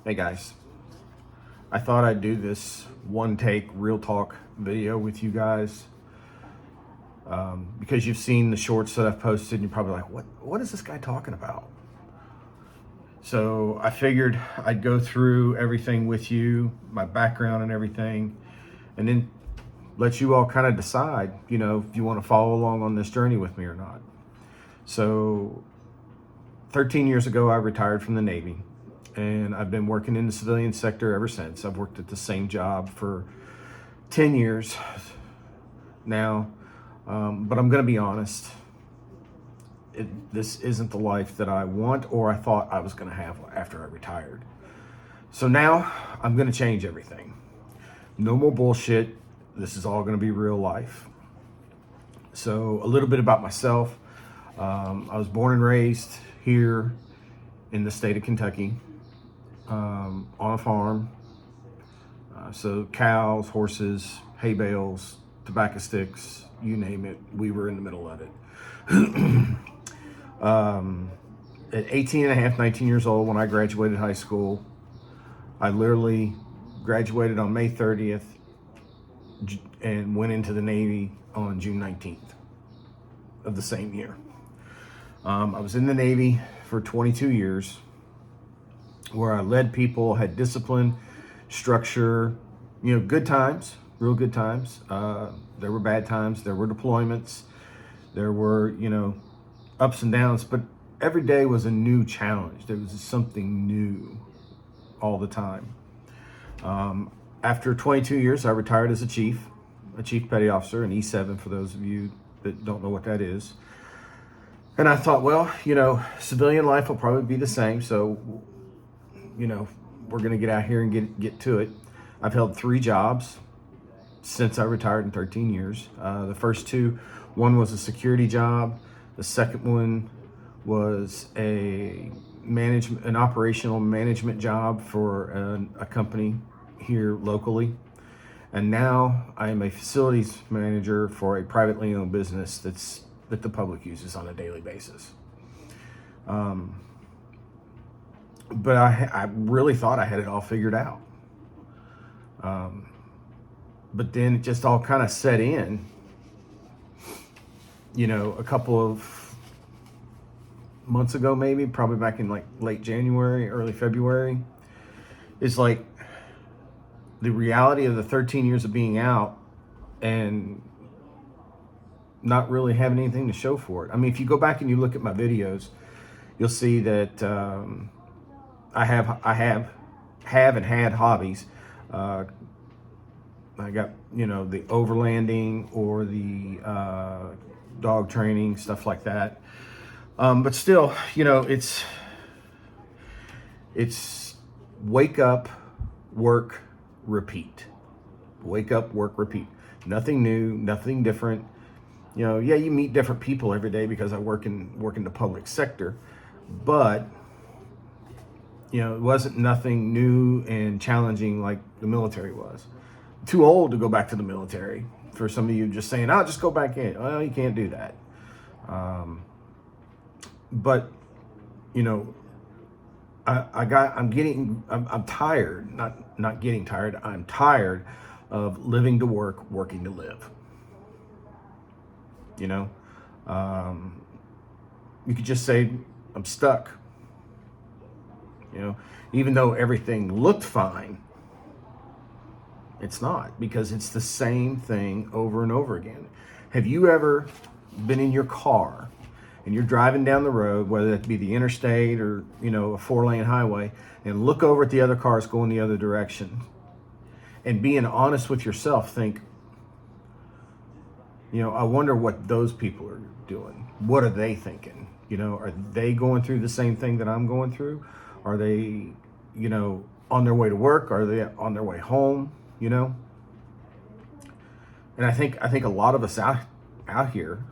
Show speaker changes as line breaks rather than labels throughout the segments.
Hey guys, I thought I'd do this one take real talk video with you guys because you've seen the shorts that I've posted and you're probably like, what is this guy talking about? So I figured I'd go through everything with you, my background and everything, and then let you all kind of decide, if you want to follow along on this journey with me or not. So 13 years ago, I retired from the Navy. And I've been working in the civilian sector ever since. I've worked at the same job for 10 years now. But I'm going to be honest, this isn't the life that I want or I thought I was going to have after I retired. So now I'm going to change everything. No more bullshit. This is all going to be real life. So a little bit about myself. I was born and raised here in the state of Kentucky. On a farm, so cows, horses, hay bales, tobacco sticks, you name it, we were in the middle of it. At 18 and a half, 19 years old, when I graduated high school, I literally graduated on May 30th and went into the Navy on June 19th of the same year. I was in the Navy for 22 years. Where I led people, had discipline, structure, good times, real good times. There were bad times, there were deployments, there were, ups and downs, but every day was a new challenge. There was something new all the time. After 22 years, I retired as a chief petty officer, an E7 for those of you that don't know what that is. And I thought, well, civilian life will probably be the same, so we're going to get out here and get to it. I've held 3 jobs since I retired in 13 years. The first 2, one was a security job. The second one was an operational management job for a company here locally. And now I am a facilities manager for a privately owned business that the public uses on a daily basis. But I really thought I had it all figured out. But then it just all kind of set in, a couple of months ago, maybe, probably back in like late January, early February. It's like the reality of the 13 years of being out and not really having anything to show for it. I mean, if you go back and you look at my videos, you'll see that I have and had hobbies. I got, the overlanding or the dog training, stuff like that. But still, it's wake up, work, repeat. Wake up, work, repeat. Nothing new, nothing different. You meet different people every day because I work in the public sector, but it wasn't nothing new and challenging like the military was. Too old to go back to the military. For some of you just saying, "I'll just go back in." Well, you can't do that. But I'm tired. Not getting tired. I'm tired of living to work, working to live. You could just say I'm stuck. Even though everything looked fine, it's not, because it's the same thing over and over again. Have you ever been in your car and you're driving down the road, whether that be the interstate or, a 4-lane highway, and look over at the other cars going the other direction and being honest with yourself, think, I wonder what those people are doing. What are they thinking? Are they going through the same thing that I'm going through? Are they, on their way to work? Are they on their way home? And I think a lot of us out here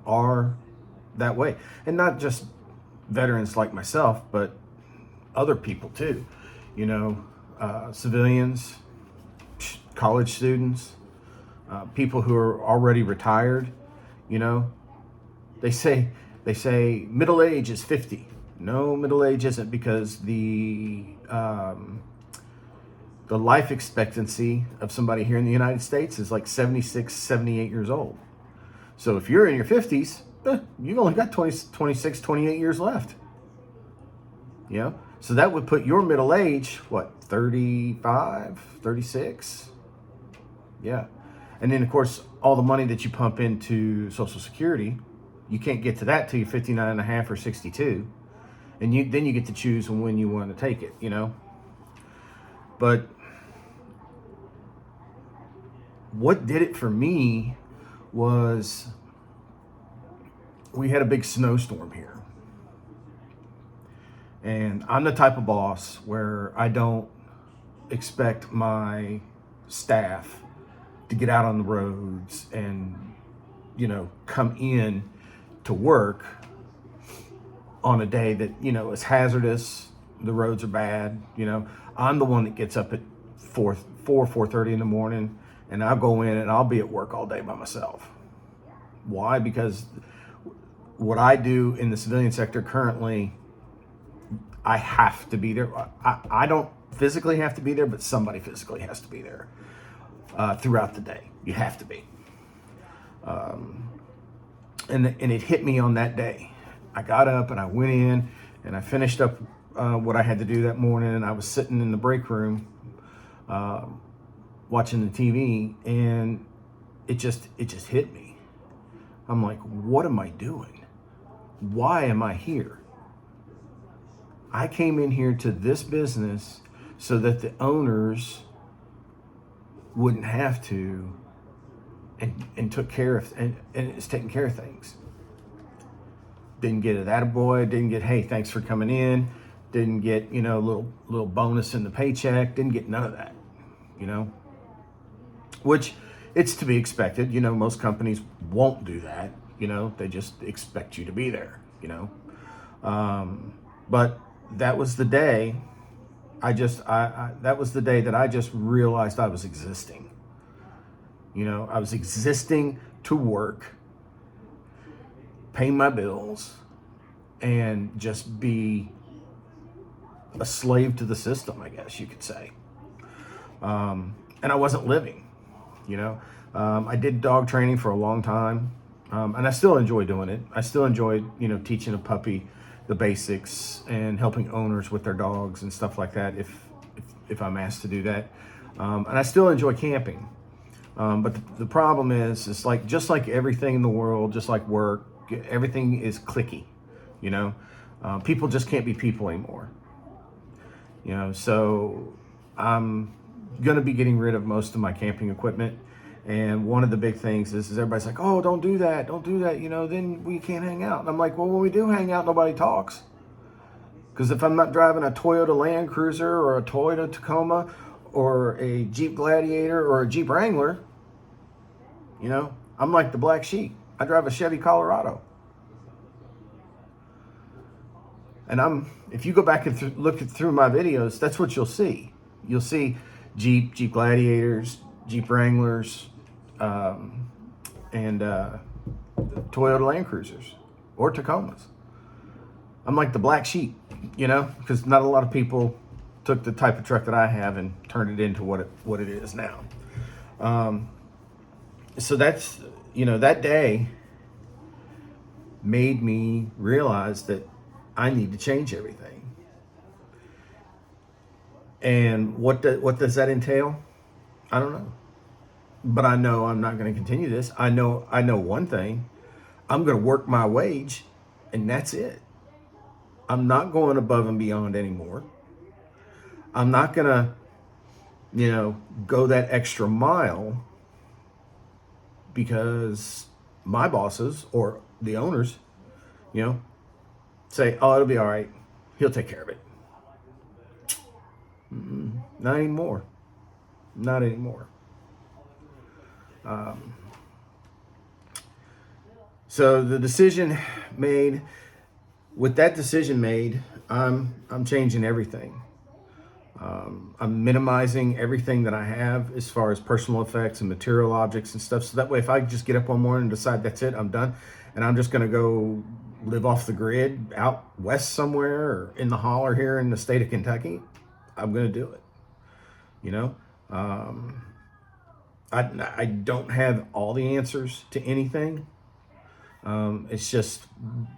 are that way, and not just veterans like myself, but other people too. Civilians, college students, people who are already retired. They say middle age is 50. No, middle age isn't, because the life expectancy of somebody here in the United States is like 76, 78 years old. So if you're in your 50s, you've only got 26, 28 years left. You know? So that would put your middle age, what, 35, 36? Yeah. And then, of course, all the money that you pump into Social Security, you can't get to that till you're 59 and a half or 62. And then you get to choose when you want to take it, you know? But what did it for me was we had a big snowstorm here. And I'm the type of boss where I don't expect my staff to get out on the roads and, you know, come in to work on a day that, you know, is hazardous. The roads are bad. You know, I'm the one that gets up at 4:30 in the morning, and I'll go in and I'll be at work all day by myself. Why? Because what I do in the civilian sector currently, I have to be there. I don't physically have to be there, but somebody physically has to be there throughout the day. You have to be. And it hit me on that day. I got up and I went in and I finished up what I had to do that morning, and I was sitting in the break room watching the TV, and it just hit me. I'm like, what am I doing? Why am I here? I came in here to this business so that the owners wouldn't have to, and took care of, and it's taking care of things. Didn't get an attaboy, didn't get, hey, thanks for coming in, didn't get, you know, a little bonus in the paycheck, didn't get none of that, you know, which it's to be expected. You know, most companies won't do that, you know, they just expect you to be there, you know. But that was the day that was the day that I just realized I was existing. You know, I was existing to work, pay my bills, and just be a slave to the system, I guess you could say. And I wasn't living, you know. I did dog training for a long time, and I still enjoy doing it. I still enjoy, you know, teaching a puppy the basics and helping owners with their dogs and stuff like that if I'm asked to do that. And I still enjoy camping. But the problem is like, just like everything in the world, just like work, everything is cliquey, you know. People just can't be people anymore, you know. So I'm gonna be getting rid of most of my camping equipment. And one of the big things is everybody's like, oh, don't do that, you know, then we can't hang out. And I'm like, well, when we do hang out, nobody talks. Because if I'm not driving a Toyota Land Cruiser or a Toyota Tacoma or a Jeep Gladiator or a Jeep Wrangler, you know, I'm like the black sheep. I drive a Chevy Colorado. And if you go back and look through my videos, that's what you'll see. You'll see Jeep Gladiators, Jeep Wranglers, and Toyota Land Cruisers or Tacomas. I'm like the black sheep, you know, because not a lot of people took the type of truck that I have and turned it into what it is now. So that's, you know, that day made me realize that I need to change everything. And what does that entail? I don't know. But I know I'm not going to continue this. I know one thing. I'm going to work my wage, and that's it. I'm not going above and beyond anymore. I'm not going to, you know, go that extra mile because my bosses or the owners, you know, say, oh, it'll be all right. He'll take care of it. Not anymore. Not anymore. So the decision made, with that decision made, I'm changing everything. I'm minimizing everything that I have as far as personal effects and material objects and stuff. So that way, if I just get up one morning and decide that's it, I'm done, and I'm just going to go live off the grid out west somewhere or in the holler here in the state of Kentucky, I'm going to do it. You know, I don't have all the answers to anything. It's just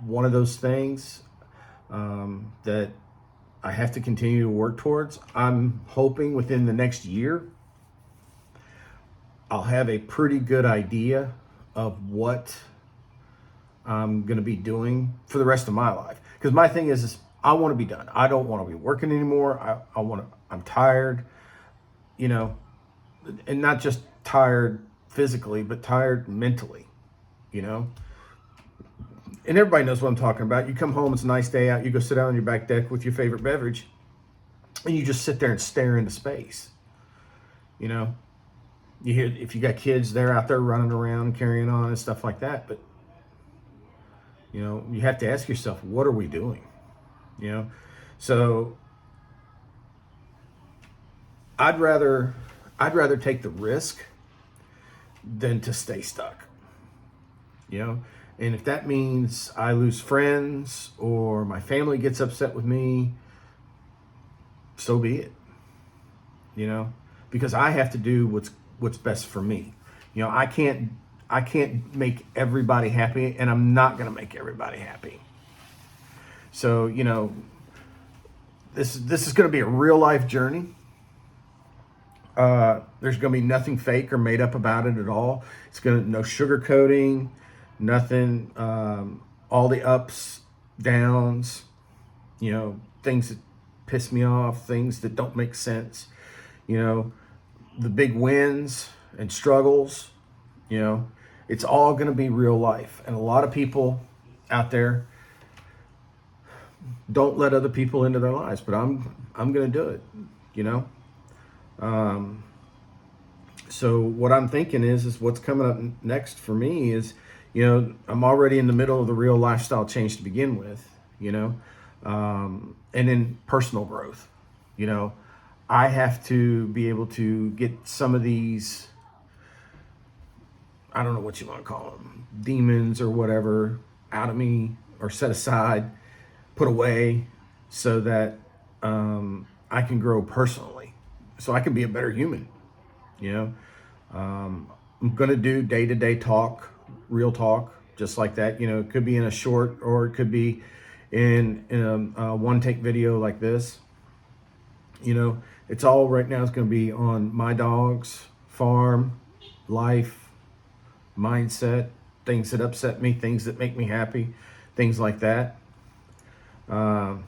one of those things that I have to continue to work towards. I'm hoping within the next year, I'll have a pretty good idea of what I'm going to be doing for the rest of my life. Because my thing is I want to be done. I don't want to be working anymore. I'm tired, you know, and not just tired physically, but tired mentally, you know. And everybody knows what I'm talking about. You come home, it's a nice day out, you go sit down on your back deck with your favorite beverage, and you just sit there and stare into space. You know, you hear, if you got kids, they're out there running around, carrying on and stuff like that. But, you know, you have to ask yourself, what are we doing? You know, so I'd rather take the risk than to stay stuck, you know. And if that means I lose friends or my family gets upset with me, so be it, you know, because I have to do what's best for me. You know, I can't make everybody happy, and I'm not going to make everybody happy. So, you know, this is going to be a real life journey. There's going to be nothing fake or made up about it at all. It's no sugarcoating. Nothing, all the ups, downs, you know, things that piss me off, things that don't make sense, you know, the big wins and struggles, you know, it's all going to be real life. And a lot of people out there don't let other people into their lives, but I'm going to do it, you know. So what I'm thinking is what's coming up next for me is, you know, I'm already in the middle of the real lifestyle change to begin with, you know, and then personal growth. You know, I have to be able to get some of these, I don't know what you want to call them, demons or whatever, out of me or set aside, put away, so that I can grow personally, so I can be a better human, you know. I'm going to do day-to-day talk, real talk, just like that. You know, it could be in a short, or it could be in a one-take video like this. You know, it's all right now is going to be on my dogs, farm, life, mindset, things that upset me, things that make me happy, things like that. The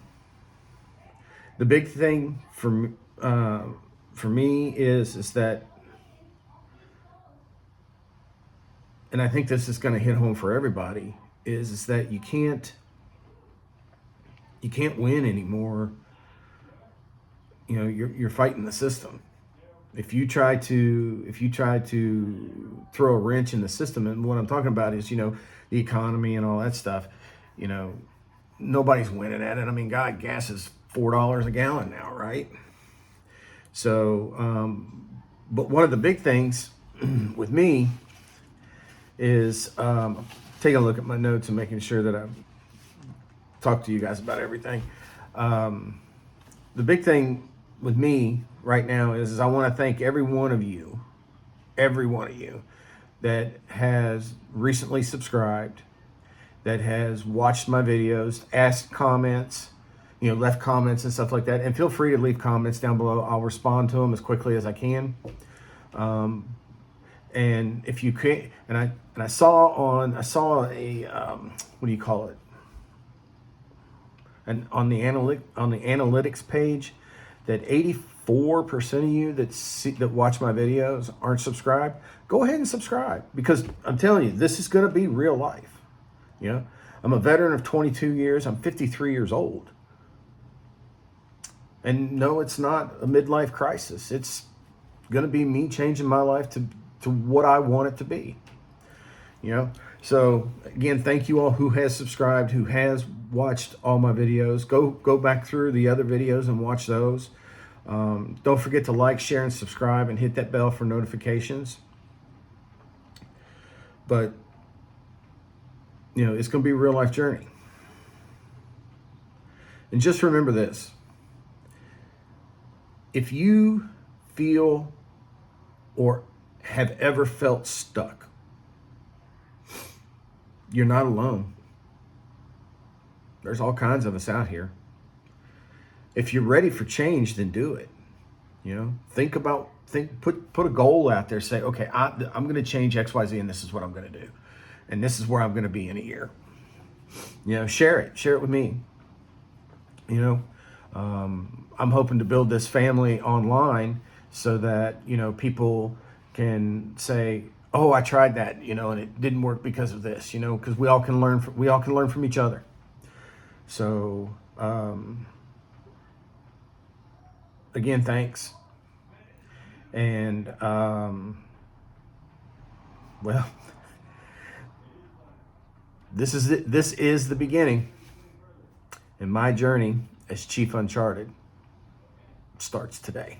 big thing for me is that, and I think this is going to hit home for everybody, is that you can't win anymore. You know, you're fighting the system. If you try to throw a wrench in the system, and what I'm talking about is, you know, the economy and all that stuff, you know, nobody's winning at it. I mean, God, gas is $4 a gallon now, right? So, but one of the big things with me is taking a look at my notes and making sure that I talk to you guys about everything. The big thing with me right now is I want to thank every one of you that has recently subscribed, that has watched my videos, asked comments, you know, left comments and stuff like that. And feel free to leave comments down below. I'll respond to them as quickly as I can. And if you can't, and I saw a what do you call it? And on the analytics page, that 84% of you that watch my videos aren't subscribed. Go ahead and subscribe, because I'm telling you, this is going to be real life. You know, I'm a veteran of 22 years. I'm 53 years old. And no, it's not a midlife crisis. It's going to be me changing my life to what I want it to be. You know, so again, thank you all who has subscribed, who has watched all my videos. Go back through the other videos and watch those. Don't forget to like, share, and subscribe, and hit that bell for notifications. But, you know, it's going to be a real life journey. And just remember this. If you feel or have ever felt stuck, you're not alone. There's all kinds of us out here. If you're ready for change, then do it. You know, put a goal out there. Say, okay, I'm going to change X, Y, Z, and this is what I'm going to do, and this is where I'm going to be in a year. You know, share it with me. You know, I'm hoping to build this family online so that, you know, people can say, oh, I tried that, you know, and it didn't work because of this, you know, because we all can learn from each other. So, again, thanks. And, well, this is the beginning. And my journey as Chief Uncharted starts today.